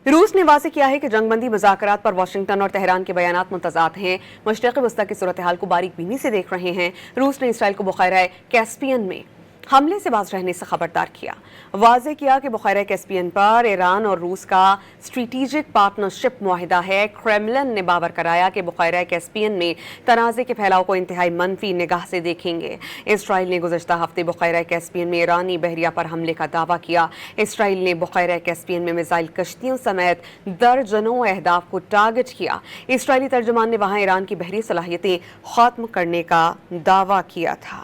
रूस ने वाज़ेह किया है कि जंगबंदी मुज़ाकरात पर वाशिंगटन और तेहरान के बयानात मुतज़ाद हैं। मशरिक़ वस्ता की सूरत हाल को बारीक बीनी से देख रहे हैं। रूस ने इसराइल को बुख़ारा कैस्पियन में हमले से बाज रहने से खबरदार किया। वाज़ेह किया कि बुख़ारा कैस्पियन पर ईरान और रूस का स्ट्रेटेजिक पार्टनरशिप मुआहिदा है। क्रेमलिन ने बावर कराया कि बुख़ारा कैस्पियन में तनाज़े के फैलाव को इंतहाई मनफी निगाह से देखेंगे। इसराइल ने गुज़श्ता हफ्ते बुख़ारा कैस्पियन में ईरानी बहरिया पर हमले का दावा किया। इसराइल ने बुख़ारा कैस्पियन में मिसाइल कश्तियों समेत दर्जनों अहदाफ को टारगेट किया। इसराइली तर्जुमान ने वहाँ ईरान की बहरी सलाहियतें ख़त्म करने का दावा किया था।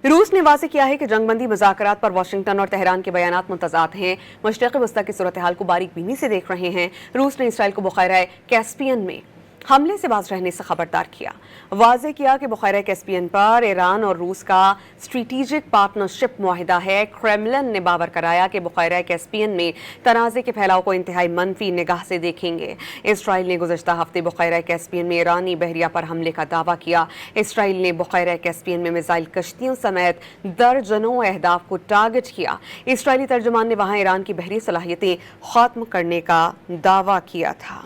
रूस ने वाज़ेह किया है कि जंगबंदी मुज़ाकरात पर वाशिंगटन और तेहरान के बयानात मुतज़ाद हैं। मशरिक़ वस्ता की सूरत हाल को बारीक बीनी से देख रहे हैं। रूस ने इसराइल को बुख़ारा कैस्पियन में हमले से बाज रहने से खबरदार किया। वाज़ेह किया कि बुख़ारा कैस्पियन पर ईरान और रूस का स्ट्रेटेजिक पार्टनरशिप मुआहिदा है। क्रेमलिन ने बावर कराया कि बुख़ारा कैस्पियन में तनाज़े के फैलाव को इंतहाई मनफी निगाह से देखेंगे। इसराइल ने गुज़श्ता हफ्ते बुख़ारा कैस्पियन में ईरानी बहरिया पर हमले का दावा किया। इसराइल ने बुख़ारा कैस्पियन में मिसाइल कश्तियों समेत दर्जनों अहदाफ को टारगेट किया। इसराइली तर्जुमान ने वहाँ ईरान की बहरी सलाहियतें ख़त्म करने का दावा किया था।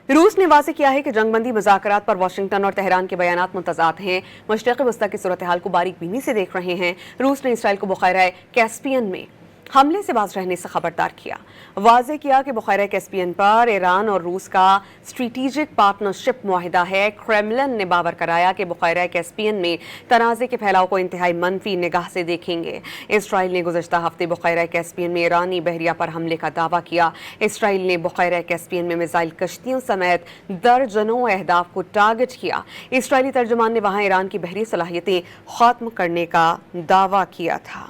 रूस ने वाज़ेह किया है कि जंगबंदी मुज़ाकरात पर वाशिंगटन और तेहरान के बयानात मुतज़ाद हैं। मशरिक़ वस्ता की सूरत हाल को बारीक बीनी से देख रहे हैं। रूस ने इसराइल को बुख़ारा कैस्पियन में हमले से बाज रहने से खबरदार किया। वाज़ेह किया कि बुख़ारा कैस्पियन पर ईरान और रूस का स्ट्रेटेजिक पार्टनरशिप मुआहिदा है। क्रेमलिन ने बावर कराया कि बुख़ारा कैस्पियन में तनाज़े के फैलाव को इंतहाई मनफी निगाह से देखेंगे। इसराइल ने गुज़श्ता हफ्ते बुख़ारा कैस्पियन में ईरानी बहरिया पर हमले का दावा किया। इसराइल ने बुख़ारा कैस्पियन में मिसाइल कश्तियों समेत दर्जनों अहदाफ को टारगेट किया। इसराइली तर्जुमान ने वहाँ ईरान की बहरी सलाहियतें ख़त्म करने का दावा किया था।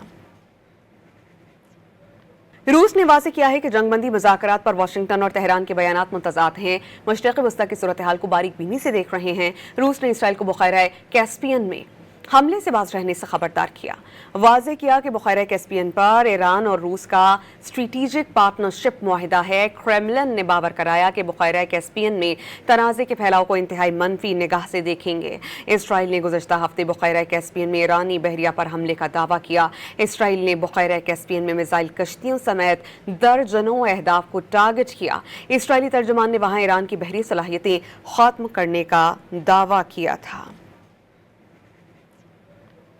रूस ने वाज़ेह किया है कि जंगबंदी मुज़ाकरात पर वाशिंगटन और तेहरान के बयानात मुतज़ाद हैं। मशरिक़ वस्ता की सूरत हाल को बारीक बीनी से देख रहे हैं। रूस ने इसराइल को बुख़ारा कैस्पियन में हमले से बाज रहने से खबरदार किया। वाज़ेह किया कि बुख़ारा कैस्पियन पर ईरान और रूस का स्ट्रेटेजिक पार्टनरशिप मुआहिदा है। क्रेमलिन ने बावर कराया कि बुख़ारा कैस्पियन में तनाज़े के फैलाव को इंतहाई मनफी निगाह से देखेंगे। इसराइल ने गुज़श्ता हफ्ते बुख़ारा कैस्पियन में ईरानी बहरिया पर हमले का दावा किया। इसराइल ने बुख़ारा कैस्पियन में मिसाइल कश्तियों समेत दर्जनों अहदाफ को टारगेट किया। इसराइली तर्जुमान ने वहाँ ईरान की बहरी सलाहियतें ख़त्म करने का दावा किया था।